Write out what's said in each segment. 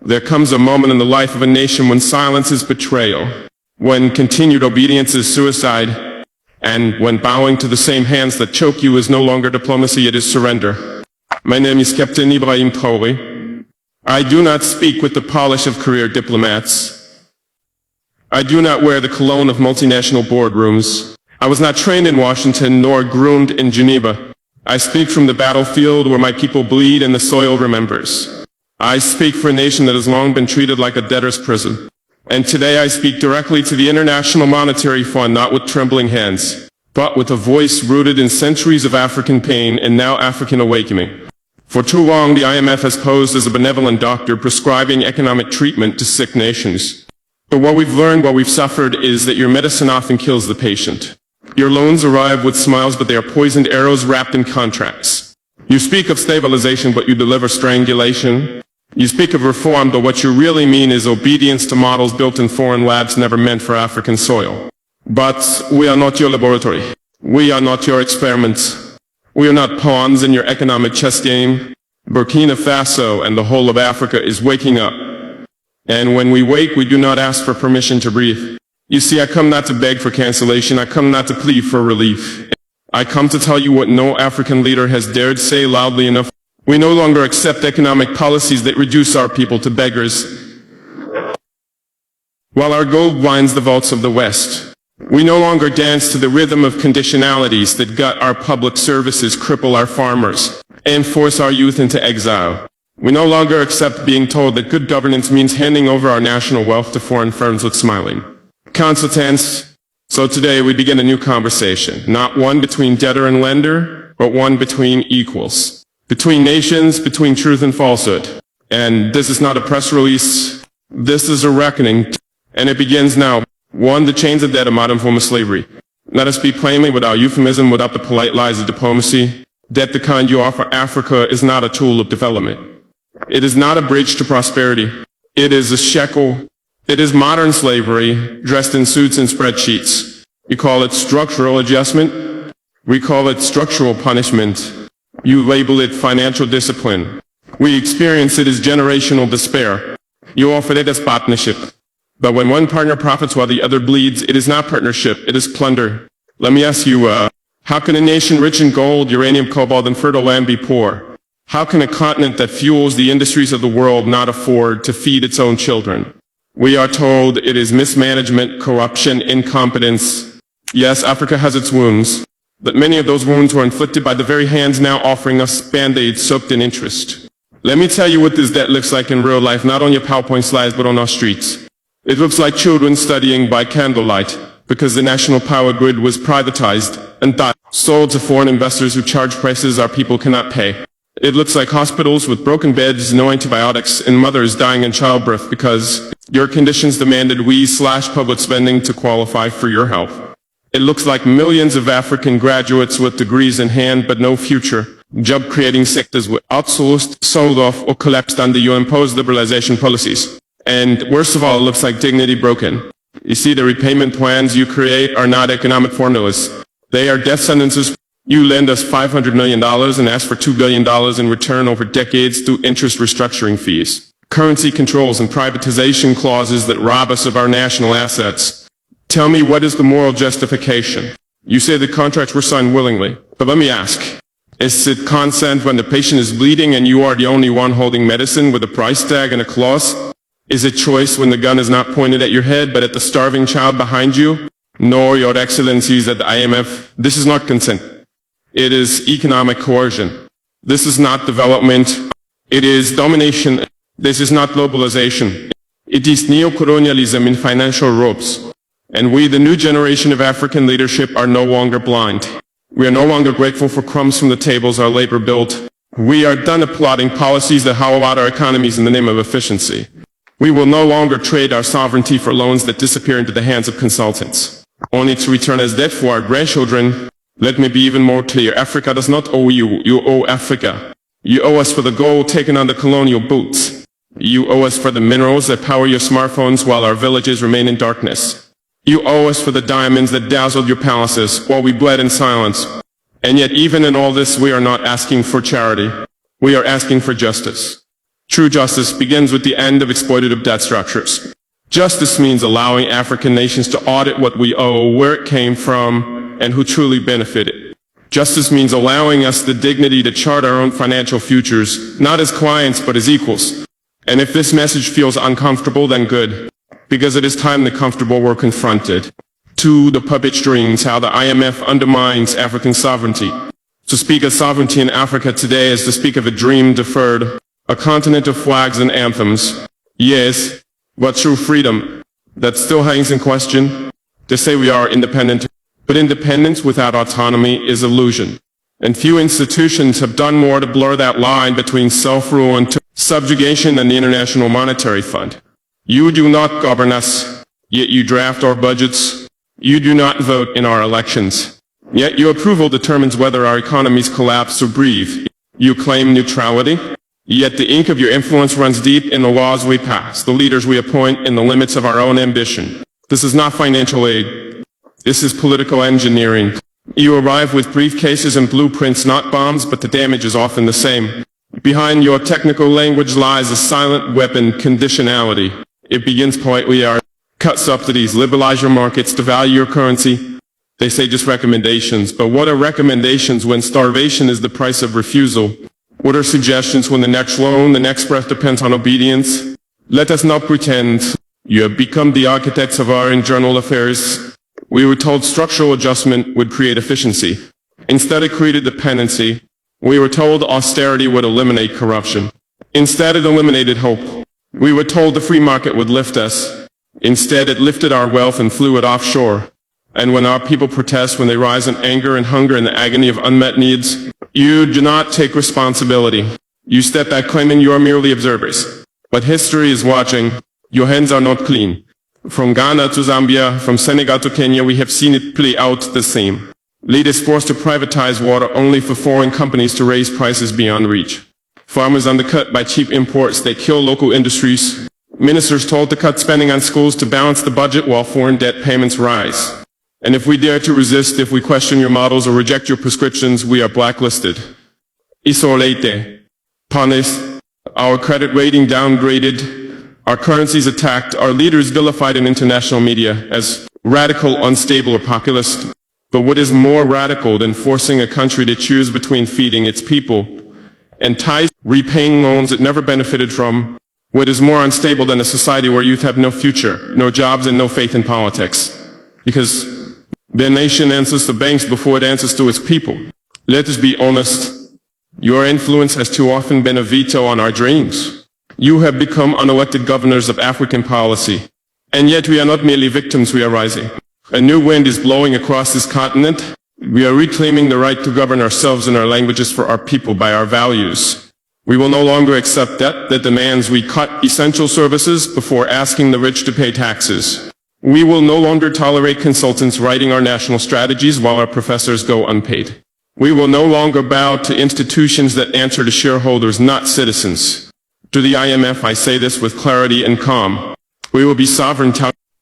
There comes a moment in the life of a nation when silence is betrayal, when continued obedience is suicide, and when bowing to the same hands that choke you is no longer diplomacy, it is surrender. My name is Captain Ibrahim Traoré. I do not speak with the polish of career diplomats. I do not wear the cologne of multinational boardrooms. I was not trained in Washington nor groomed in Geneva. I speak from the battlefield where my people bleed and the soil remembers. I speak for a nation that has long been treated like a debtor's prison. And today I speak directly to the International Monetary Fund, not with trembling hands, but with a voice rooted in centuries of African pain and now African awakening. For too long, the IMF has posed as a benevolent doctor prescribing economic treatment to sick nations. But what we've learned, what we've suffered, is that your medicine often kills the patient. Your loans arrive with smiles, but they are poisoned arrows wrapped in contracts. You speak of stabilization, but you deliver strangulation. You speak of reform, but what you really mean is obedience to models built in foreign labs never meant for African soil. But we are not your laboratory. We are not your experiments. We are not pawns in your economic chess game. Burkina Faso and the whole of Africa is waking up. And when we wake, we do not ask for permission to breathe. You see, I come not to beg for cancellation. I come not to plead for relief. I come to tell you what no African leader has dared say loudly enough. We no longer accept economic policies that reduce our people to beggars. While our gold blinds the vaults of the West, we no longer dance to the rhythm of conditionalities that gut our public services, cripple our farmers, and force our youth into exile. We no longer accept being told that good governance means handing over our national wealth to foreign firms with smiling countenance. So today we begin a new conversation, not one between debtor and lender, but one between equals. Between nations, between truth and falsehood. And this is not a press release. This is a reckoning. And it begins now. One, the chains of debt, a modern form of slavery. Let us speak plainly without euphemism, without the polite lies of diplomacy. Debt, the kind you offer Africa, is not a tool of development. It is not a bridge to prosperity. It is a shekel. It is modern slavery, dressed in suits and spreadsheets. You call it structural adjustment. We call it structural punishment. You label it financial discipline. We experience it as generational despair. You offer it as partnership. But when one partner profits while the other bleeds, it is not partnership, it is plunder. Let me ask you, how can a nation rich in gold, uranium, cobalt, and fertile land be poor? How can a continent that fuels the industries of the world not afford to feed its own children? We are told it is mismanagement, corruption, incompetence. Yes, Africa has its wounds. But many of those wounds were inflicted by the very hands now offering us Band-Aids soaked in interest. Let me tell you what this debt looks like in real life, not on your PowerPoint slides, but on our streets. It looks like children studying by candlelight, because the national power grid was privatized and sold to foreign investors who charge prices our people cannot pay. It looks like hospitals with broken beds, no antibiotics, and mothers dying in childbirth because your conditions demanded we slash public spending to qualify for your help. It looks like millions of African graduates with degrees in hand but no future, job-creating sectors were outsourced, sold off, or collapsed under your imposed liberalization policies. And worst of all, it looks like dignity broken. You see, the repayment plans you create are not economic formulas. They are death sentences. You lend us $500 million and ask for $2 billion in return over decades through interest restructuring fees, currency controls, and privatization clauses that rob us of our national assets. Tell me, what is the moral justification? You say the contracts were signed willingly, but let me ask, is it consent when the patient is bleeding and you are the only one holding medicine with a price tag and a clause? Is it choice when the gun is not pointed at your head but at the starving child behind you? No, Your Excellencies at the IMF, this is not consent. It is economic coercion. This is not development. It is domination. This is not globalization. It is neocolonialism in financial ropes. And we, the new generation of African leadership, are no longer blind. We are no longer grateful for crumbs from the tables our labor built. We are done applauding policies that hollow out our economies in the name of efficiency. We will no longer trade our sovereignty for loans that disappear into the hands of consultants, only to return as debt for our grandchildren. Let me be even more clear. Africa does not owe you. You owe Africa. You owe us for the gold taken on the colonial boots. You owe us for the minerals that power your smartphones while our villages remain in darkness. You owe us for the diamonds that dazzled your palaces while we bled in silence. And yet even in all this, we are not asking for charity. We are asking for justice. True justice begins with the end of exploitative debt structures. Justice means allowing African nations to audit what we owe, where it came from, and who truly benefited. Justice means allowing us the dignity to chart our own financial futures, not as clients but as equals. And if this message feels uncomfortable, then good, because it is time the comfortable were confronted. To the puppet strings, how the IMF undermines African sovereignty. To speak of sovereignty in Africa today is to speak of a dream deferred, a continent of flags and anthems. Yes, but true freedom, that still hangs in question. They say we are independent, but independence without autonomy is illusion. And few institutions have done more to blur that line between self-rule and subjugation than the International Monetary Fund. You do not govern us, yet you draft our budgets. You do not vote in our elections, yet your approval determines whether our economies collapse or breathe. You claim neutrality, yet the ink of your influence runs deep in the laws we pass, the leaders we appoint, and the limits of our own ambition. This is not financial aid. This is political engineering. You arrive with briefcases and blueprints, not bombs, but the damage is often the same. Behind your technical language lies a silent weapon, conditionality. It begins politely, cut subsidies, liberalize your markets, devalue your currency. They say just recommendations, but what are recommendations when starvation is the price of refusal? What are suggestions when the next loan, the next breath depends on obedience? Let us not pretend. You have become the architects of our internal affairs. We were told structural adjustment would create efficiency. Instead, it created dependency. We were told austerity would eliminate corruption. Instead, it eliminated hope. We were told the free market would lift us. Instead, it lifted our wealth and flew it offshore. And when our people protest, when they rise in anger and hunger and the agony of unmet needs, you do not take responsibility. You step back claiming you are merely observers. But history is watching. Your hands are not clean. From Ghana to Zambia, from Senegal to Kenya, we have seen it play out the same. Leaders forced to privatize water only for foreign companies to raise prices beyond reach. Farmers undercut by cheap imports, they kill local industries. Ministers told to cut spending on schools to balance the budget while foreign debt payments rise. And if we dare to resist, if we question your models or reject your prescriptions, we are blacklisted. Isolate, punished, our credit rating downgraded, our currencies attacked, our leaders vilified in international media as radical, unstable, or populist. But what is more radical than forcing a country to choose between feeding its people and repaying loans it never benefited from? What is more unstable than a society where youth have no future, no jobs, and no faith in politics? Because their nation answers to banks before it answers to its people. Let us be honest. Your influence has too often been a veto on our dreams. You have become unelected governors of African policy. And yet we are not merely victims, we are rising. A new wind is blowing across this continent. We are reclaiming the right to govern ourselves and our languages for our people by our values. We will no longer accept debt that demands we cut essential services before asking the rich to pay taxes. We will no longer tolerate consultants writing our national strategies while our professors go unpaid. We will no longer bow to institutions that answer to shareholders, not citizens. To the IMF, I say this with clarity and calm. We will be sovereign,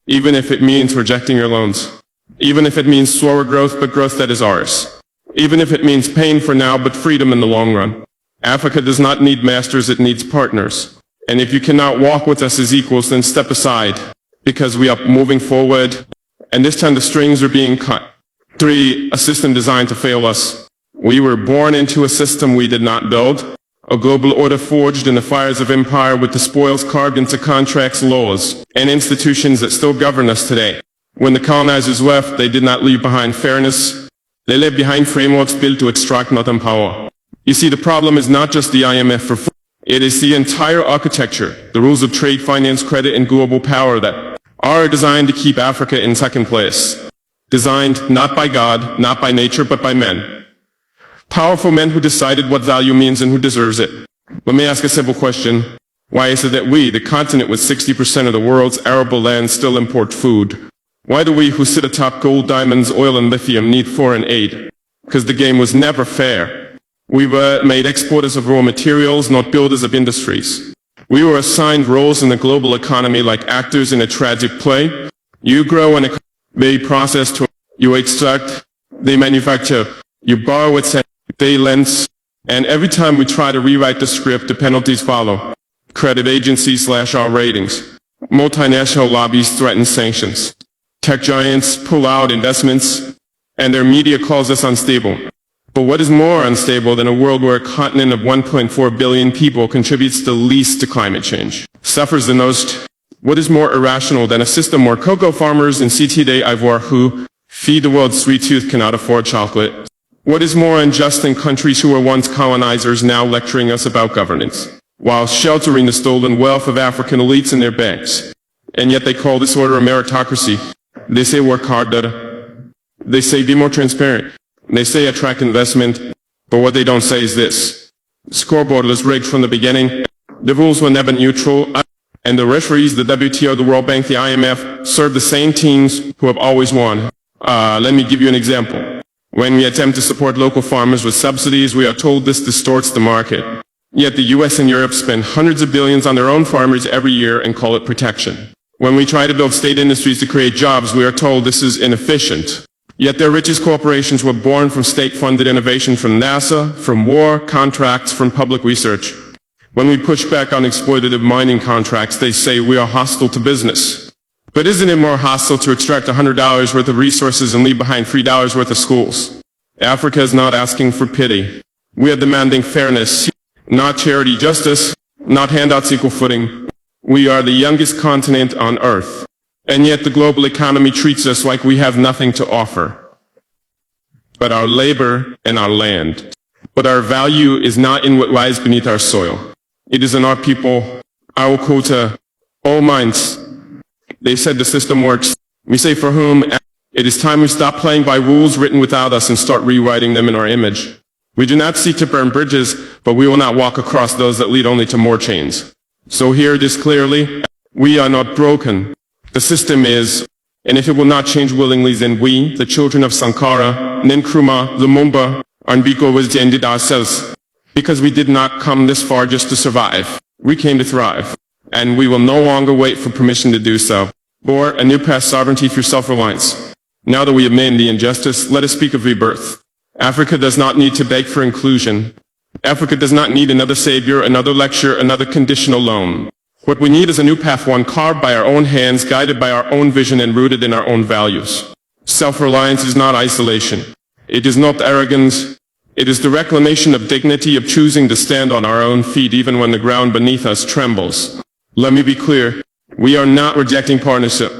even if it means rejecting your loans. Even if it means slower growth, but growth that is ours. Even if it means pain for now, but freedom in the long run. Africa does not need masters, it needs partners. And if you cannot walk with us as equals, then step aside. Because we are moving forward, and this time the strings are being cut. 3, a system designed to fail us. We were born into a system we did not build. A global order forged in the fires of empire with the spoils carved into contracts, laws, and institutions that still govern us today. When the colonizers left, they did not leave behind fairness. They left behind frameworks built to extract, not empower. You see, the problem is not just the IMF for food. It is the entire architecture, the rules of trade, finance, credit, and global power that are designed to keep Africa in second place. Designed not by God, not by nature, but by men. Powerful men who decided what value means and who deserves it. Let me ask a simple question. Why is it that we, the continent with 60% of the world's arable land, still import food? Why do we who sit atop gold, diamonds, oil, and lithium need foreign aid? Because the game was never fair. We were made exporters of raw materials, not builders of industries. We were assigned roles in the global economy like actors in a tragic play. You grow and they process, you extract, they manufacture, you borrow, etc. They lend, and every time we try to rewrite the script, the penalties follow. Credit agencies slash our ratings. Multinational lobbies threaten sanctions. Tech giants pull out investments, and their media calls us unstable. But what is more unstable than a world where a continent of 1.4 billion people contributes the least to climate change, suffers the most? What is more irrational than a system where cocoa farmers in Cité d'Ivoire who feed the world's sweet tooth cannot afford chocolate? What is more unjust than countries who were once colonizers now lecturing us about governance, while sheltering the stolen wealth of African elites in their banks? And yet they call this order a meritocracy. They say work harder. They say be more transparent. They say attract investment, but what they don't say is this. The scoreboard was rigged from the beginning. The rules were never neutral, and the referees, the WTO, the World Bank, the IMF, serve the same teams who have always won. Let me give you an example. When we attempt to support local farmers with subsidies, we are told this distorts the market. Yet the US and Europe spend hundreds of billions on their own farmers every year and call it protection. When we try to build state industries to create jobs, we are told this is inefficient. Yet their richest corporations were born from state-funded innovation from NASA, from war, contracts, from public research. When we push back on exploitative mining contracts, they say we are hostile to business. But isn't it more hostile to extract $100 worth of resources and leave behind $3 worth of schools? Africa is not asking for pity. We are demanding fairness, not charity justice, not handouts equal footing. We are the youngest continent on Earth. And yet the global economy treats us like we have nothing to offer but our labor and our land. But our value is not in what lies beneath our soil. It is in our people, our quota, all minds. They said the system works. We say for whom? It is time we stop playing by rules written without us and start rewriting them in our image. We do not seek to burn bridges, but we will not walk across those that lead only to more chains. So hear this clearly. We are not broken. The system is, and if it will not change willingly, then we, the children of Sankara, Nkrumah, Lumumba, Mbiko was ended ourselves. Because we did not come this far just to survive. We came to thrive. And we will no longer wait for permission to do so. Or a new past sovereignty through self-reliance. Now that we have made the injustice, let us speak of rebirth. Africa does not need to beg for inclusion. Africa does not need another savior, another lecture, another conditional loan. What we need is a new path, one carved by our own hands, guided by our own vision and rooted in our own values. Self-reliance is not isolation. It is not arrogance. It is the reclamation of dignity, of choosing to stand on our own feet even when the ground beneath us trembles. Let me be clear. We are not rejecting partnership,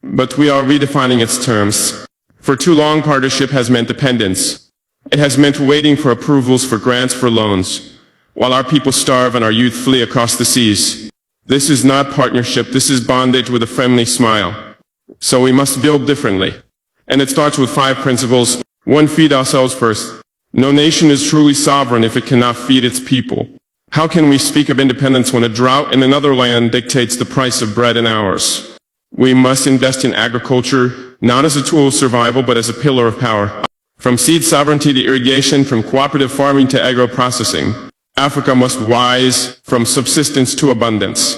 but we are redefining its terms. For too long, partnership has meant dependence. It has meant waiting for approvals, for grants, for loans, while our people starve and our youth flee across the seas. This is not partnership, this is bondage with a friendly smile. So we must build differently. And it starts with 5 principles. 1, feed ourselves first. No nation is truly sovereign if it cannot feed its people. How can we speak of independence when a drought in another land dictates the price of bread in ours? We must invest in agriculture, not as a tool of survival, but as a pillar of power. From seed sovereignty to irrigation, from cooperative farming to agro-processing. Africa must rise from subsistence to abundance.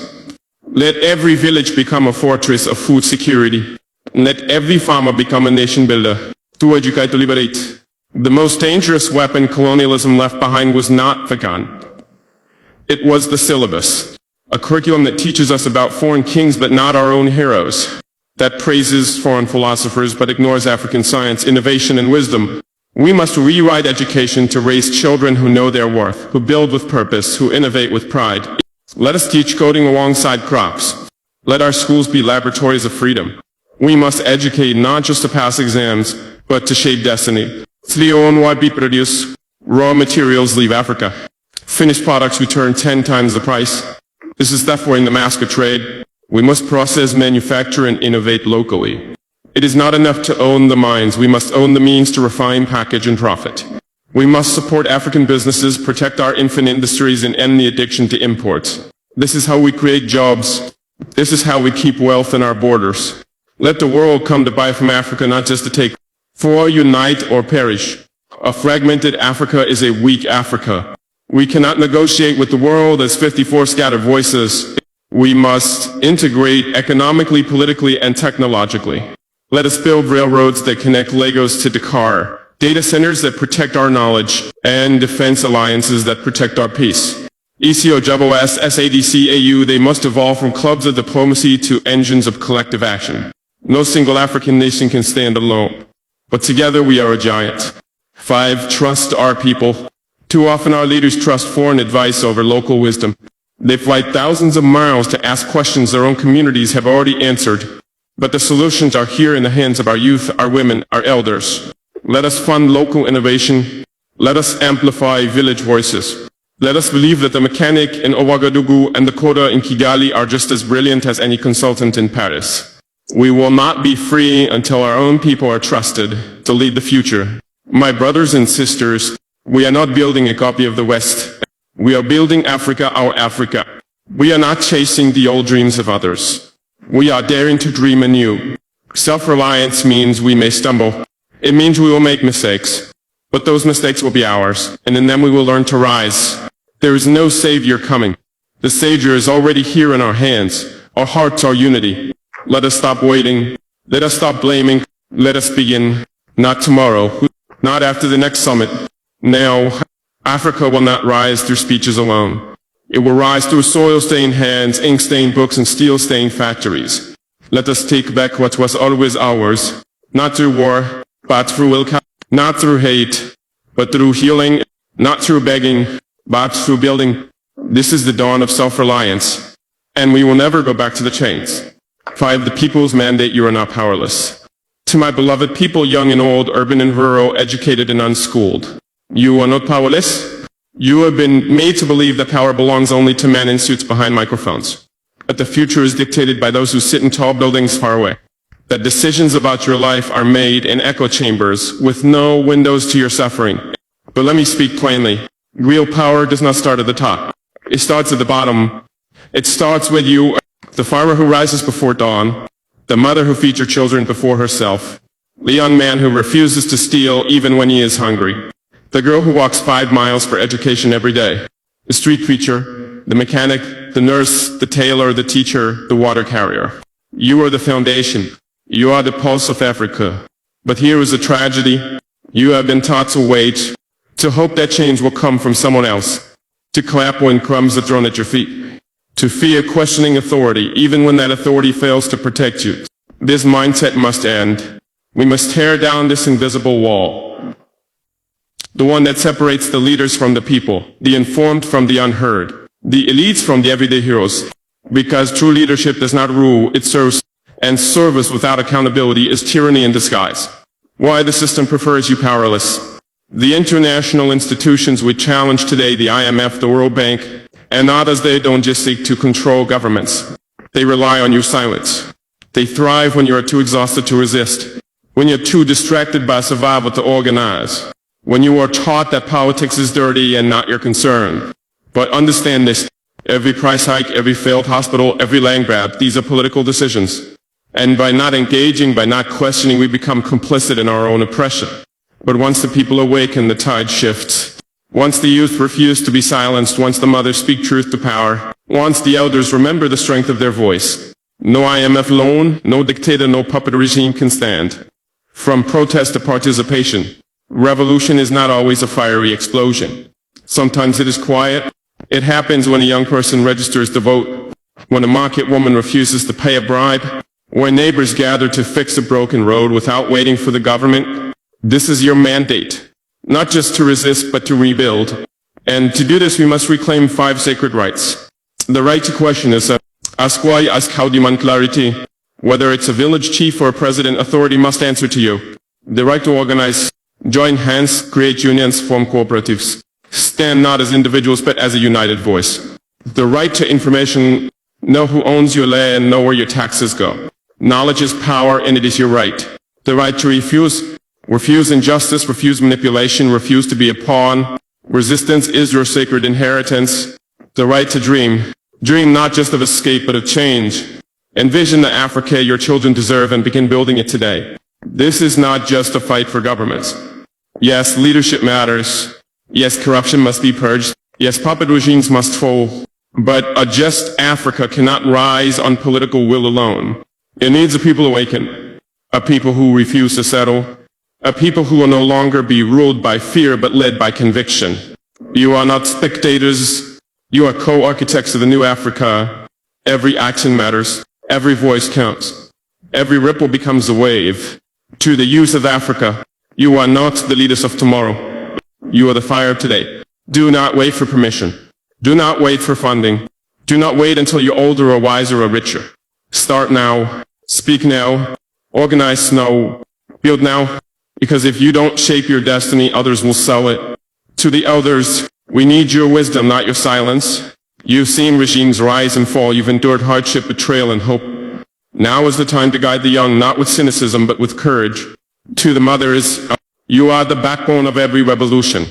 Let every village become a fortress of food security. Let every farmer become a nation builder. To educate, to liberate. The most dangerous weapon colonialism left behind was not the gun. It was the syllabus. A curriculum that teaches us about foreign kings but not our own heroes. That praises foreign philosophers but ignores African science, innovation, and wisdom. We must rewrite education to raise children who know their worth, who build with purpose, who innovate with pride. Let us teach coding alongside crops. Let our schools be laboratories of freedom. We must educate not just to pass exams, but to shape destiny. Produce raw materials leave Africa. Finished products return 10 times the price. This is theft in the mask of trade. We must process, manufacture, and innovate locally. It is not enough to own the mines. We must own the means to refine, package, and profit. We must support African businesses, protect our infant industries, and end the addiction to imports. This is how we create jobs. This is how we keep wealth in our borders. Let the world come to buy from Africa, not just to take. For unite or perish. A fragmented Africa is a weak Africa. We cannot negotiate with the world as 54 scattered voices. We must integrate economically, politically, and technologically. Let us build railroads that connect Lagos to Dakar, data centers that protect our knowledge, and defense alliances that protect our peace. ECOWS, SADC, AU, they must evolve from clubs of diplomacy to engines of collective action. No single African nation can stand alone, but together we are a giant. 5. Trust our people. Too often our leaders trust foreign advice over local wisdom. They fly thousands of miles to ask questions their own communities have already answered. But the solutions are here in the hands of our youth, our women, our elders. Let us fund local innovation. Let us amplify village voices. Let us believe that the mechanic in Ouagadougou and the coder in Kigali are just as brilliant as any consultant in Paris. We will not be free until our own people are trusted to lead the future. My brothers and sisters, we are not building a copy of the West. We are building Africa, our Africa. We are not chasing the old dreams of others. We are daring to dream anew. Self-reliance means we may stumble. It means we will make mistakes. But those mistakes will be ours, and in them we will learn to rise. There is no savior coming. The savior is already here in our hands. Our hearts are unity. Let us stop waiting. Let us stop blaming. Let us begin. Not tomorrow. Not after the next summit. Now, Africa will not rise through speeches alone. It will rise through soil-stained hands, ink-stained books, and steel-stained factories. Let us take back what was always ours. Not through war, but through will. Not through hate, but through healing. Not through begging, but through building. This is the dawn of self-reliance. And we will never go back to the chains. 5. The people's mandate. You are not powerless. To my beloved people, young and old, urban and rural, educated and unschooled. You are not powerless. You have been made to believe that power belongs only to men in suits behind microphones. But the future is dictated by those who sit in tall buildings far away. That decisions about your life are made in echo chambers with no windows to your suffering. But let me speak plainly. Real power does not start at the top. It starts at the bottom. It starts with you, the farmer who rises before dawn, the mother who feeds her children before herself, the young man who refuses to steal even when he is hungry, the girl who walks 5 miles for education every day, the street preacher, the mechanic, the nurse, the tailor, the teacher, the water carrier. You are the foundation. You are the pulse of Africa. But here is a tragedy. You have been taught to wait, to hope that change will come from someone else, to clap when crumbs are thrown at your feet, to fear questioning authority even when that authority fails to protect you. This mindset must end. We must tear down this invisible wall, the one that separates the leaders from the people, the informed from the unheard, the elites from the everyday heroes, because true leadership does not rule, it serves. And service without accountability is tyranny in disguise. Why the system prefers you powerless. The international institutions we challenge today, the IMF, the World Bank, and others, they don't just seek to control governments. They rely on your silence. They thrive when you are too exhausted to resist, when you're too distracted by survival to organize, when you are taught that politics is dirty and not your concern. But understand this, every price hike, every failed hospital, every land grab, these are political decisions. And by not engaging, by not questioning, we become complicit in our own oppression. But once the people awaken, the tide shifts. Once the youth refuse to be silenced, once the mothers speak truth to power, once the elders remember the strength of their voice, no IMF loan, no dictator, no puppet regime can stand. From protest to participation, revolution is not always a fiery explosion. Sometimes it is quiet. It happens when a young person registers to vote, when a market woman refuses to pay a bribe, when neighbors gather to fix a broken road without waiting for the government. This is your mandate, not just to resist, but to rebuild. And to do this, we must reclaim 5 sacred rights. The right to question is ask why, ask how, demand clarity. Whether it's a village chief or a president, authority must answer to you. The right to organize, join hands, create unions, form cooperatives. Stand not as individuals, but as a united voice. The right to information, know who owns your land, know where your taxes go. Knowledge is power, and it is your right. The right to refuse injustice, refuse manipulation, refuse to be a pawn. Resistance is your sacred inheritance. The right to dream. Dream not just of escape, but of change. Envision the Africa your children deserve and begin building it today. This is not just a fight for governments. Yes, leadership matters. Yes, corruption must be purged. Yes, puppet regimes must fall. But a just Africa cannot rise on political will alone. It needs a people awaken, a people who refuse to settle, a people who will no longer be ruled by fear but led by conviction. You are not spectators, You are co-architects of the new Africa. Every action matters. Every voice counts. Every ripple becomes a wave. To the youth of Africa, you are not the leaders of tomorrow. You are the fire of today. Do not wait for permission. Do not wait for funding. Do not wait until you're older or wiser or richer. Start now. Speak now. Organize now. Build now. Because if you don't shape your destiny, others will sell it. To the elders, we need your wisdom, not your silence. You've seen regimes rise and fall. You've endured hardship, betrayal, and hope. Now is the time to guide the young, not with cynicism, but with courage. To the mothers, you are the backbone of every revolution.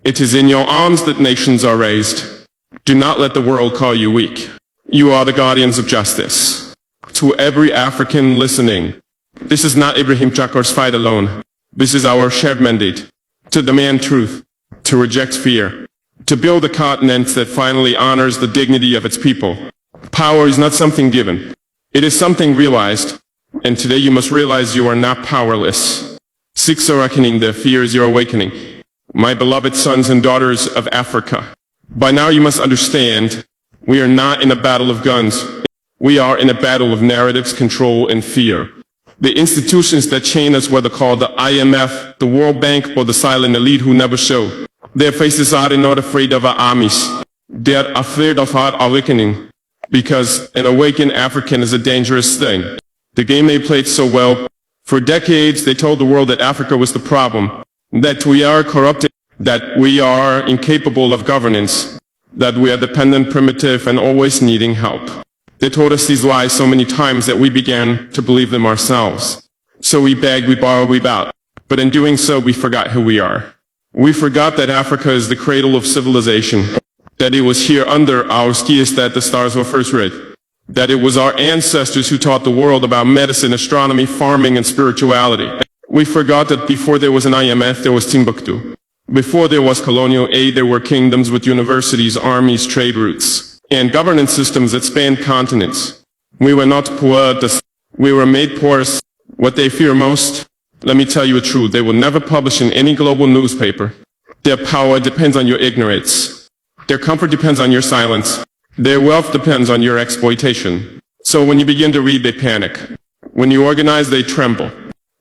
It is in your arms that nations are raised. Do not let the world call you weak. You are the guardians of justice. To every African listening, this is not Ibrahim Chakor's fight alone. This is our shared mandate. To demand truth. To reject fear. To build a continent that finally honors the dignity of its people. Power is not something given. It is something realized. And today you must realize you are not powerless. Seek a reckoning, the fear is your awakening. My beloved sons and daughters of Africa. By now you must understand, we are not in a battle of guns. We are in a battle of narratives, control, and fear. The institutions that chain us, whether called the IMF, the World Bank, or the silent elite who never show, their faces are not afraid of our armies. They are afraid of our awakening. Because an awakened African is a dangerous thing. The game they played so well. For decades they told the world that Africa was the problem. That we are corrupted. That we are incapable of governance. That we are dependent, primitive, and always needing help. They told us these lies so many times that we began to believe them ourselves. So we begged, we borrowed, we bowed. But in doing so, we forgot who we are. We forgot that Africa is the cradle of civilization. That it was here under our skis that the stars were first read. That it was our ancestors who taught the world about medicine, astronomy, farming, and spirituality. We forgot that before there was an IMF, there was Timbuktu. Before there was colonial aid, there were kingdoms with universities, armies, trade routes, and governance systems that spanned continents. We were not poor, we were made porous. What they fear most, let me tell you the truth, they will never publish in any global newspaper. Their power depends on your ignorance. Their comfort depends on your silence. Their wealth depends on your exploitation. So when you begin to read, they panic. When you organize, they tremble.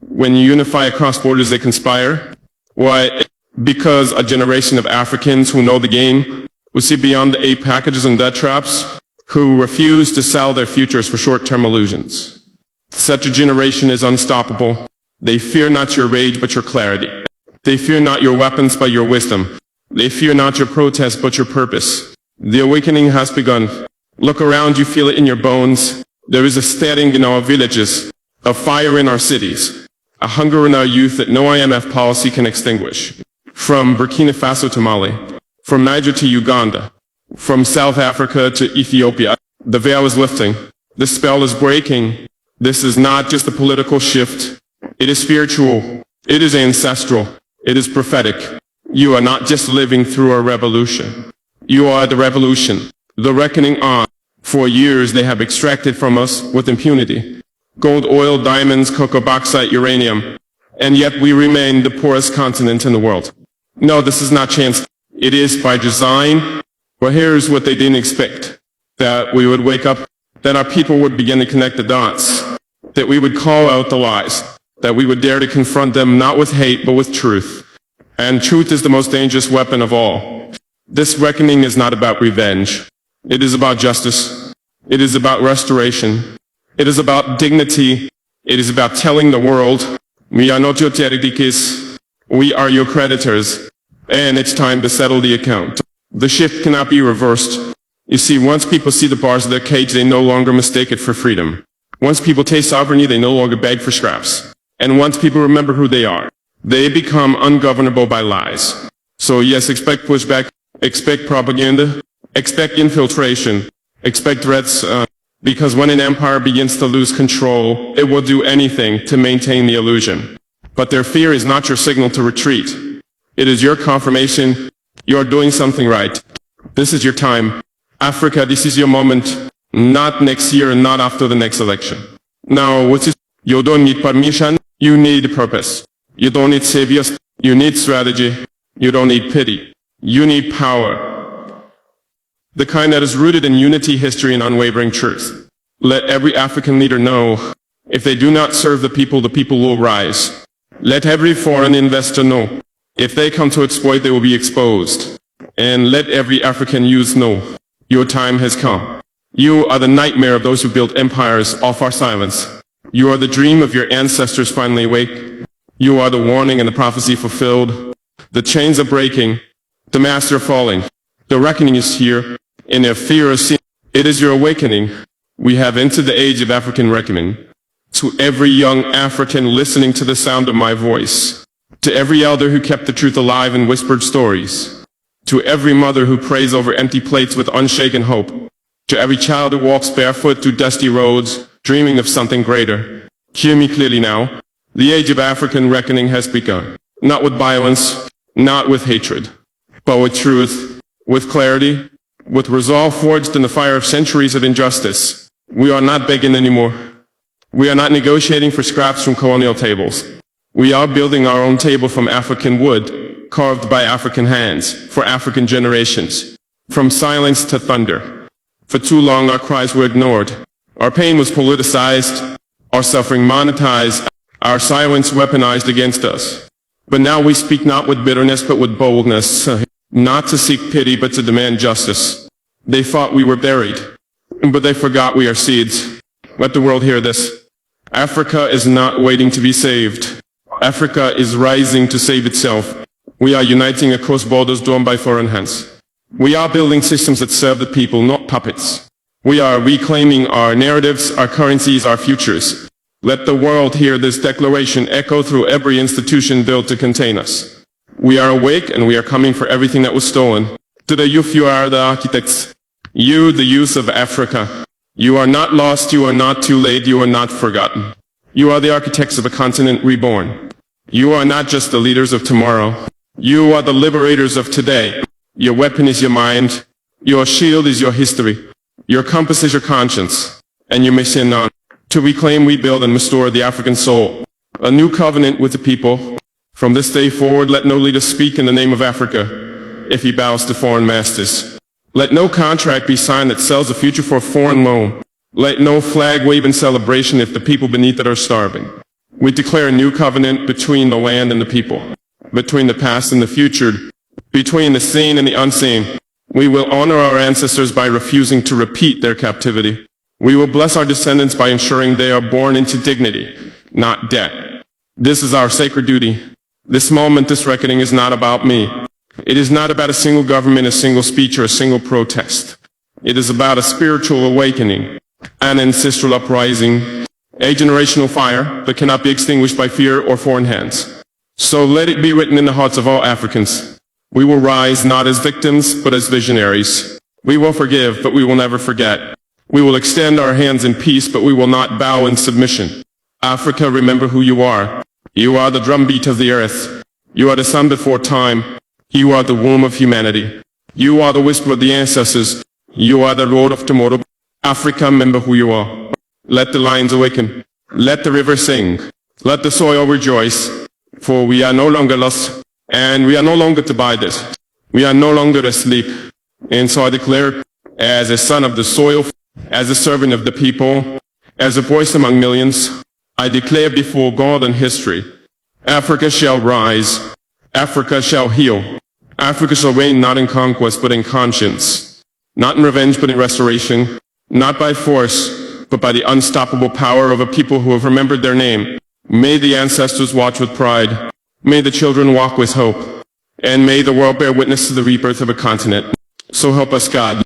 When you unify across borders, they conspire. Why? Because a generation of Africans who know the game, who see beyond the aid packages and debt traps, who refuse to sell their futures for short-term illusions. Such a generation is unstoppable. They fear not your rage, but your clarity. They fear not your weapons, but your wisdom. They fear not your protest, but your purpose. The awakening has begun. Look around, you feel it in your bones. There is a stirring in our villages, a fire in our cities, a hunger in our youth that no IMF policy can extinguish. From Burkina Faso to Mali, from Niger to Uganda, from South Africa to Ethiopia, the veil is lifting. The spell is breaking. This is not just a political shift. It is spiritual. It is ancestral. It is prophetic. You are not just living through a revolution. You are the revolution, the reckoning on. For years they have extracted from us with impunity gold, oil, diamonds, cocoa, bauxite, uranium, and yet we remain the poorest continent in the world. No, this is not chance. It is by design. But here's what they didn't expect. That we would wake up, that our people would begin to connect the dots, that we would call out the lies, that we would dare to confront them not with hate but with truth. And truth is the most dangerous weapon of all. This reckoning is not about revenge. It is about justice. It is about restoration. It is about dignity. It is about telling the world, we are not your territories. We are your creditors. And it's time to settle the account. The shift cannot be reversed. You see, once people see the bars of their cage, they no longer mistake it for freedom. Once people taste sovereignty, they no longer beg for scraps. And once people remember who they are, they become ungovernable by lies. So yes, expect pushback, expect propaganda, expect infiltration, expect threats, because when an empire begins to lose control, it will do anything to maintain the illusion. But their fear is not your signal to retreat. It is your confirmation you're doing something right. This is your time. Africa, this is your moment. Not next year and not after the next election. Now, what is, you don't need permission, you need purpose. You don't need saviors, you need strategy. You don't need pity. You need power. the kind that is rooted in unity, history, and unwavering truth. Let every African leader know, if they do not serve the people will rise. Let every foreign investor know, if they come to exploit, they will be exposed. And let every African youth know, your time has come. You are the nightmare of those who built empires off our silence. You are the dream of your ancestors finally awake. You are the warning and the prophecy fulfilled. The chains are breaking, the masks are falling. The reckoning is here, and their fear is seen. It is your awakening. We have entered the age of African reckoning. To every young African listening to the sound of my voice, to every elder who kept the truth alive in whispered stories, to every mother who prays over empty plates with unshaken hope, to every child who walks barefoot through dusty roads, dreaming of something greater. Hear me clearly now. The age of African reckoning has begun. Not with violence, not with hatred, but with truth, with clarity, with resolve forged in the fire of centuries of injustice. We are not begging anymore. We are not negotiating for scraps from colonial tables. We are building our own table from African wood, carved by African hands, for African generations. From silence to thunder. For too long our cries were ignored. Our pain was politicized, our suffering monetized, our silence weaponized against us. But now we speak not with bitterness but with boldness, not to seek pity but to demand justice. They thought we were buried, but they forgot we are seeds. Let the world hear this. Africa is not waiting to be saved. Africa is rising to save itself. We are uniting across borders drawn by foreign hands. We are building systems that serve the people, not puppets. We are reclaiming our narratives, our currencies, our futures. Let the world hear this declaration echo through every institution built to contain us. We are awake and we are coming for everything that was stolen. To the youth, you are the architects. You, the youth of Africa. You are not lost, you are not too late, you are not forgotten. You are the architects of a continent reborn. You are not just the leaders of tomorrow. You are the liberators of today. Your weapon is your mind. Your shield is your history. Your compass is your conscience. And your mission on to reclaim, rebuild, and restore the African soul. A new covenant with the people. From this day forward, let no leader speak in the name of Africa if he bows to foreign masters. Let no contract be signed that sells a future for a foreign loan. Let no flag wave in celebration if the people beneath it are starving. We declare a new covenant between the land and the people, between the past and the future, between the seen and the unseen. We will honor our ancestors by refusing to repeat their captivity. We will bless our descendants by ensuring they are born into dignity, not debt. This is our sacred duty. This moment, this reckoning is not about me. It is not about a single government, a single speech, or a single protest. It is about a spiritual awakening, an ancestral uprising, a generational fire that cannot be extinguished by fear or foreign hands. So let it be written in the hearts of all Africans. We will rise not as victims, but as visionaries. We will forgive, but we will never forget. We will extend our hands in peace, but we will not bow in submission. Africa, remember who you are. You are the drumbeat of the earth. You are the sun before time. You are the womb of humanity. You are the whisper of the ancestors. You are the Lord of tomorrow. Africa, remember who you are. Let the lions awaken. Let the river sing. Let the soil rejoice. For we are no longer lost, and we are no longer divided. We are no longer asleep. And so I declare, as a son of the soil, as a servant of the people, as a voice among millions, I declare before God and history, Africa shall rise. Africa shall heal. Africa shall reign not in conquest but in conscience, not in revenge but in restoration, not by force but by the unstoppable power of a people who have remembered their name. May the ancestors watch with pride, may the children walk with hope, and may the world bear witness to the rebirth of a continent. So help us God.